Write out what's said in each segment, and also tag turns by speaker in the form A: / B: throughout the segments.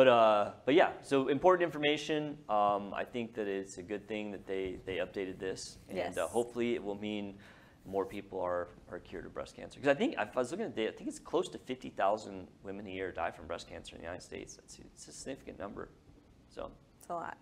A: But yeah, so important information. I think that it's a good thing that they updated this, and
B: Yes.
A: Hopefully it will mean more people are cured of breast cancer. Because I think, if I was looking at the data, I think it's close to 50,000 women a year die from breast cancer in the United States. It's a significant number. So
B: It's a lot.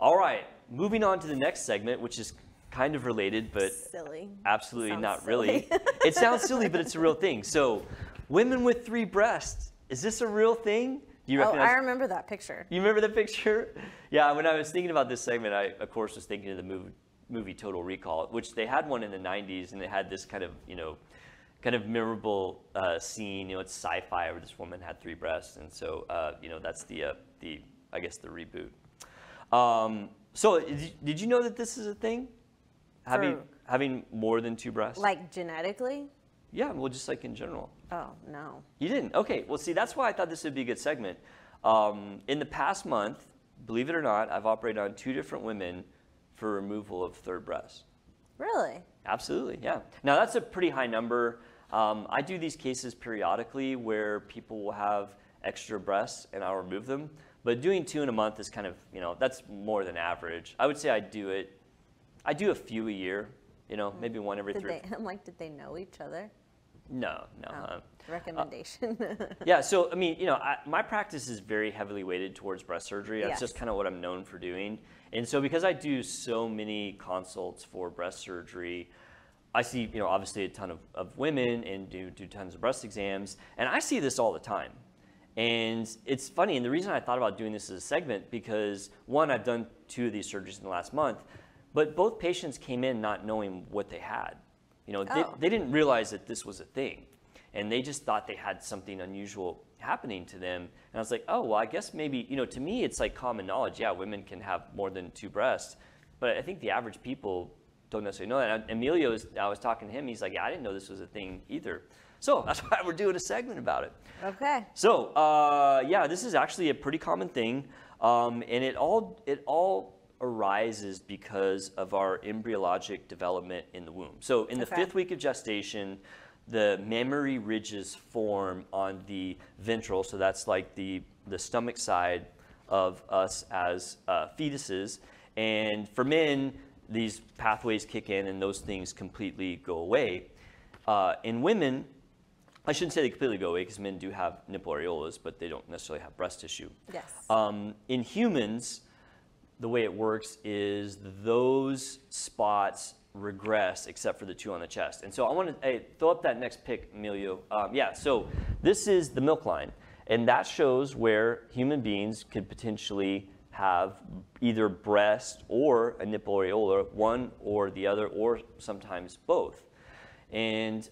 A: all right, moving on to the next segment, which is kind of related, but
B: Silly.
A: absolutely not
B: Silly.
A: really. It sounds silly, but it's a real thing. So women with 3 breasts, is this a real thing? Do you recognize?
B: I remember that picture.
A: You remember the picture? Yeah, when I was thinking about this segment, I, of course, was thinking of the movie Total Recall, which they had one in the 90s, and it had this kind of, kind of memorable scene. It's sci-fi where this woman had 3 breasts, and so, that's I guess, the reboot. So did you know that this is a thing? Having more than 2 breasts?
B: Like genetically?
A: Yeah, well, just like in general.
B: Oh, no.
A: You didn't? Okay, well, see, that's why I thought this would be a good segment. In the past month, believe it or not, I've operated on 2 different women for removal of 3rd breasts.
B: Really?
A: Absolutely, yeah. Now, that's a pretty high number. I do these cases periodically where people will have extra breasts and I'll remove them. But doing 2 in a month is kind of, that's more than average. I would say I do a few a year, maybe one every 3.
B: I'm like, did they know each other?
A: No.
B: Oh, recommendation.
A: Yeah, so, I mean, my practice is very heavily weighted towards breast surgery. That's
B: Yes.
A: just kind of what I'm known for doing. And so because I do so many consults for breast surgery, I see, obviously a ton of women and do tons of breast exams. And I see this all the time. And it's funny, and the reason I thought about doing this as a segment, because one, I've done 2 of these surgeries in the last month, but both patients came in not knowing what they had. They didn't realize that this was a thing. And they just thought they had something unusual happening to them. And I was like, oh, well, I guess maybe, to me, it's like common knowledge. Yeah, women can have more than 2 breasts. But I think the average people don't necessarily know that. And Emilio, I was talking to him, he's like, yeah, I didn't know this was a thing either. So that's why we're doing a segment about it.
B: Okay.
A: So yeah, this is actually a pretty common thing. And it all arises because of our embryologic development in the womb. So in the 5th week of gestation, the mammary ridges form on the ventral, so that's like the stomach side of us as fetuses. And for men, these pathways kick in and those things completely go away. In women, I shouldn't say they completely go away because men do have nipple areolas, but they don't necessarily have breast tissue.
B: Yes.
A: In humans, the way it works is those spots regress except for the 2 on the chest. And so I want to throw up that next pic, Emilio. Yeah, so this is the milk line, and that shows where human beings could potentially have either breast or a nipple areola, one or the other, or sometimes both. And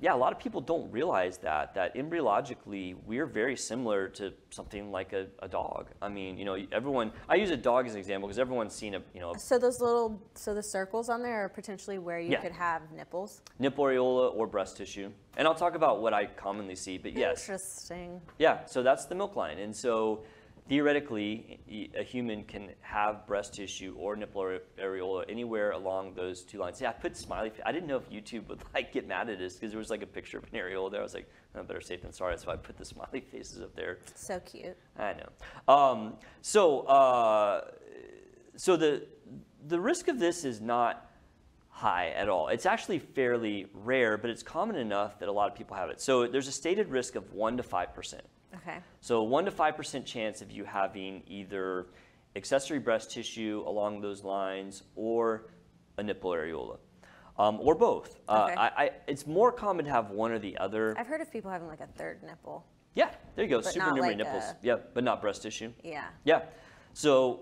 A: yeah, a lot of people don't realize that embryologically we're very similar to something like a dog. I mean, everyone. I use a dog as an example because everyone's seen a.
B: So the circles on there are potentially where you could have nipples.
A: Nipple areola or breast tissue, and I'll talk about what I commonly see. But yes.
B: Interesting.
A: Yeah, so that's the milk line, and so theoretically, a human can have breast tissue or nipple areola anywhere along those 2 lines. Yeah, I put smiley face. I didn't know if YouTube would get mad at us because there was like a picture of an areola there. I was like, oh, better safe than sorry. So I put the smiley faces up there.
B: So cute.
A: I know. So the risk of this is not high at all. It's actually fairly rare, but it's common enough that a lot of people have it. So there's a stated risk of 1 to 5%.
B: Okay.
A: So 1 to 5% chance of you having either accessory breast tissue along those lines or a nipple areola, or both.
B: Okay.
A: It's more common to have one or the other.
B: I've heard of people having like a 3rd nipple.
A: Yeah, there you go.
B: But
A: Supernumerary
B: not like
A: nipples. Yeah, but not breast tissue.
B: Yeah.
A: Yeah. So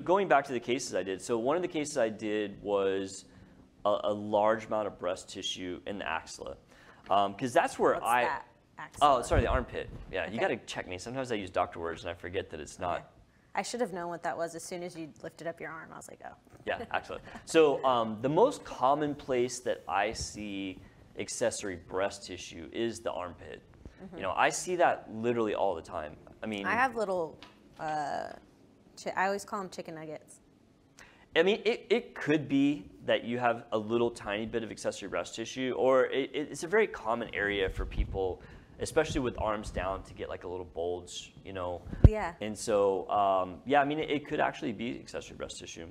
A: going back to the cases I did. So one of the cases I did was a large amount of breast tissue in the axilla, because that's where
B: What's that?
A: Oh, sorry, the armpit. Yeah,
B: Okay.
A: you got to check me. Sometimes I use doctor words and I forget that it's not.
B: Okay. I should have known what that was as soon as you lifted up your arm. I was like, oh.
A: Yeah, actually. So the most common place that I see accessory breast tissue is the armpit. Mm-hmm. I see that literally all the time. I mean,
B: I have little, I always call them chicken nuggets.
A: I mean, it could be that you have a little tiny bit of accessory breast tissue, or it's a very common area for people especially with arms down, to get like a little bulge, you know.
B: Yeah.
A: And so, yeah, I mean, it could actually be accessory breast tissue.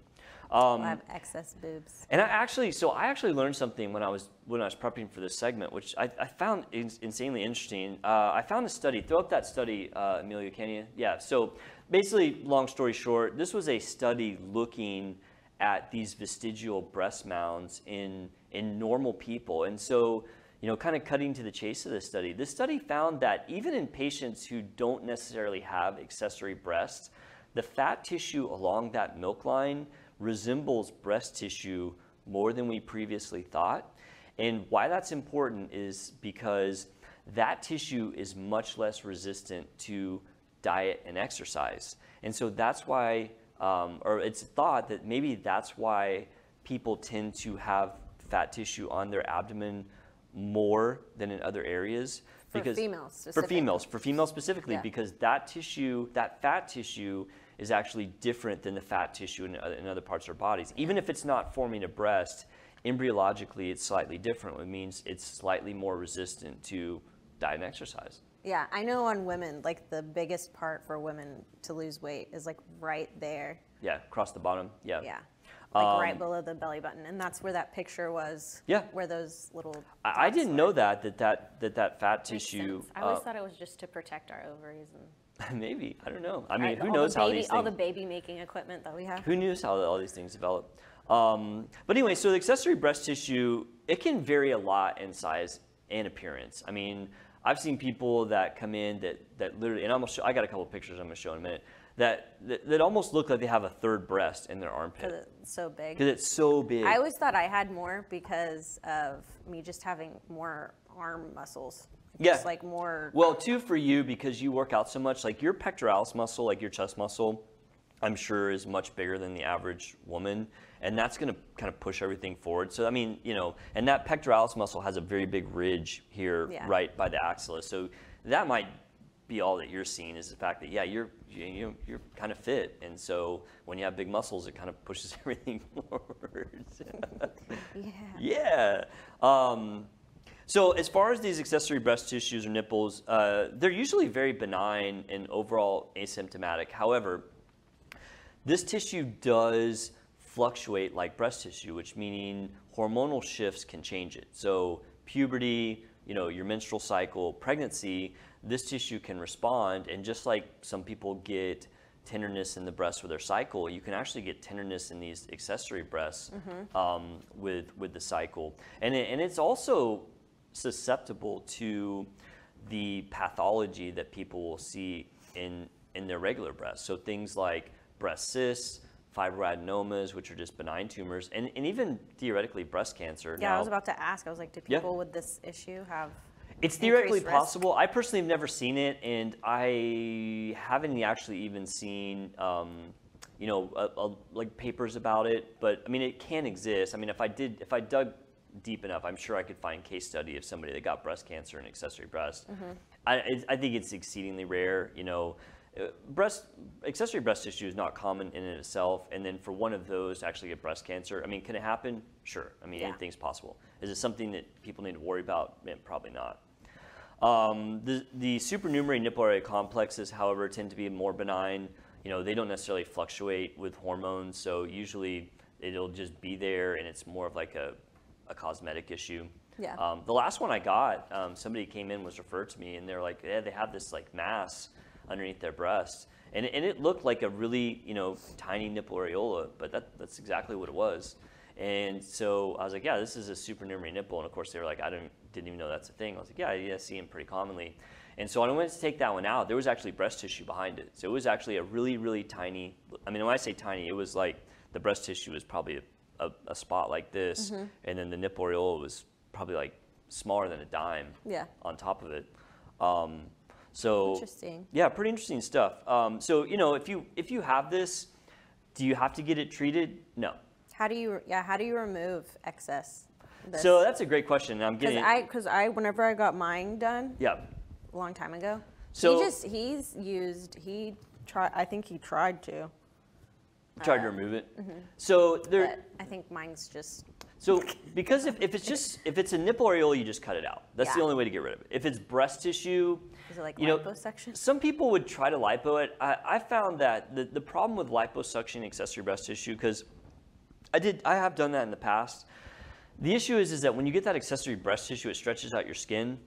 B: I have excess boobs.
A: And I actually learned something when I was prepping for this segment, which I found insanely interesting. I found a study. Throw up that study, Amelia, can you? Yeah. So basically, long story short, this was a study looking at these vestigial breast mounds in normal people. And so, you know, kind of cutting to the chase of this study found that even in patients who don't necessarily have accessory breasts, the fat tissue along that milk line resembles breast tissue more than we previously thought. And why that's important is because that tissue is much less resistant to diet and exercise. And so that's why, or it's thought that maybe that's why people tend to have fat tissue on their abdomen more than in other areas.
B: For females specifically.
A: For females specifically, because that tissue, that fat tissue, is actually different than the fat tissue in other parts of our bodies. Even if it's not forming a breast, embryologically it's slightly different. It means it's slightly more resistant to diet and exercise.
B: Yeah, I know on women, like the biggest part for women to lose weight is like right there.
A: Yeah, across the bottom. Yeah.
B: Yeah. Like right below the belly button, and that's where that picture was.
A: Yeah.
B: Where those little.
A: I didn't know that fat tissue.
B: I always thought it was just to protect our ovaries and.
A: Maybe, I don't know. I mean, who knows how these things.
B: All the baby making equipment that we have.
A: Who knows how all these things develop? But anyway, so the accessory breast tissue, it can vary a lot in size and appearance. I mean, I've seen people that come in that literally, and I got a couple of pictures I'm going to show in a minute, that almost look like they have a third breast in their armpit.
B: Because it's so big.
A: Because it's so big.
B: I always thought I had more because of me just having more arm muscles.
A: Yeah.
B: Just like more.
A: Well, too, for you, because you work out so much, like your pectoralis muscle, like your chest muscle, I'm sure is much bigger than the average woman. And that's going to kind of push everything forward. So, I mean, you know, and that pectoralis muscle has a very big ridge here right by the axilla. So that might be all that you're seeing, is the fact that, yeah, you're kind of fit. And so when you have big muscles, it kind of pushes everything forward. Yeah. So as far as these accessory breast tissues or nipples, they're usually very benign and overall asymptomatic. However, this tissue does fluctuate like breast tissue, which meaning hormonal shifts can change it. So puberty, you know, your menstrual cycle, pregnancy, this tissue can respond. And just like some people get tenderness in the breast with their cycle, you can actually get tenderness in these accessory breasts with the cycle. And it's also susceptible to the pathology that people will see in their regular breasts. So things like breast cysts, fibroadenomas, which are just benign tumors, and even theoretically breast cancer.
B: Yeah, now, I was about to ask. I was like, do people with this issue have?
A: It's theoretically possible. I personally have never seen it, and I haven't actually even seen, you know, like papers about it. But I mean, it can exist. I mean, if I dug deep enough, I'm sure I could find case study of somebody that got breast cancer and accessory breast. I think it's exceedingly rare. You know, accessory breast tissue is not common in and of itself, and then for one of those to actually get breast cancer, I mean, can it happen? Sure. I mean, anything's possible. Is it something that people need to worry about? Probably not. The supernumerary nipple area complexes, however, tend to be more benign. You know, they don't necessarily fluctuate with hormones, so usually it'll just be there, and it's more of like a cosmetic issue.
B: Yeah.
A: The last one I got, somebody came in, was referred to me, and they're like, yeah, they have this like mass underneath their breast, and it looked like a really, you know, tiny nipple areola, but that's exactly what it was. And so I was like, yeah, this is a supernumerary nipple, and of course they were like, I didn't even know that's a thing. I was like, yeah, I see them pretty commonly. And so when I went to take that one out, there was actually breast tissue behind it. So it was actually a really, really tiny, I mean, when I say tiny, it was like the breast tissue was probably a spot like this, and then the nipple areola was probably like smaller than a dime on top of it. So
B: interesting.
A: Yeah, pretty interesting stuff. So, you know, if you have this, do you have to get it treated? No.
B: How do you remove excess?
A: So that's a great question. I'm getting
B: because whenever I got mine done, a long time ago.
A: So
B: I think he tried to.
A: Tried to remove it. So there.
B: But I think mine's just.
A: So because if it's a nipple areola, you just cut it out. That's the only way to get rid of it. If it's breast tissue,
B: is it like liposuction?
A: Some people would try to lipo it. I found that the problem with liposuction accessory breast tissue, because I have done that in the past. The issue is that when you get that accessory breast tissue, it stretches out your skin,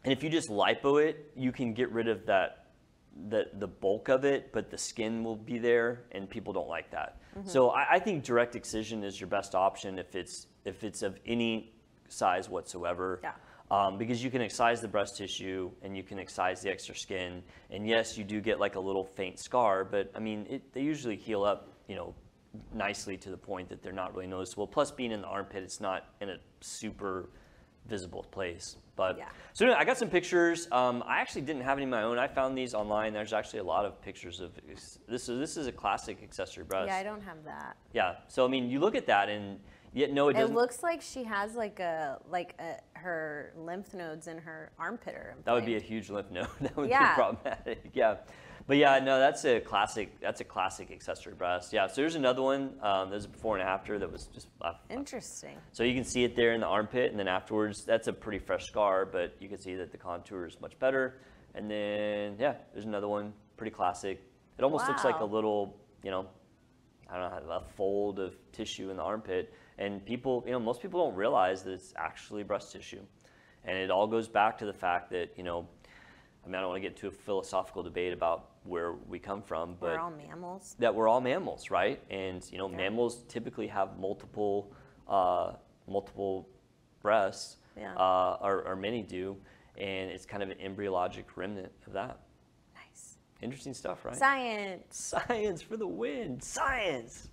A: and if you just lipo it, you can get rid of the bulk of it, but the skin will be there, and people don't like that. So I think direct excision is your best option if it's of any size whatsoever.
B: Yeah.
A: Because you can excise the breast tissue and you can excise the extra skin, and yes, you do get like a little faint scar, but I mean they usually heal up, nicely to the point that they're not really noticeable. Plus, being in the armpit, it's not in a super visible place. But so anyway, I got some pictures. I actually didn't have any of my own. I found these online. There's actually a lot of pictures of this. This is a classic accessory breast.
B: Yeah, I don't have that.
A: Yeah. So I mean, you look at that, and yet no, it doesn't.
B: It looks like she has her lymph nodes in her armpit are inflamed.
A: That would be a huge lymph node. That would be problematic. Yeah. But yeah, no, that's a classic accessory breast. Yeah, so there's another one. There's a before and after that was just
B: interesting.
A: So you can see it there in the armpit, and then afterwards, that's a pretty fresh scar, but you can see that the contour is much better. And then there's another one, pretty classic. It almost looks like a little, I don't know, a fold of tissue in the armpit. And people, most people don't realize that it's actually breast tissue. And it all goes back to the fact that, I don't want to get into a philosophical debate about where we come from, but
B: we're all mammals.
A: That we're all mammals, right? And mammals typically have multiple breasts, or many do, and it's kind of an embryologic remnant of that.
B: Nice.
A: Interesting stuff, right?
B: Science.
A: Science for the win. Science.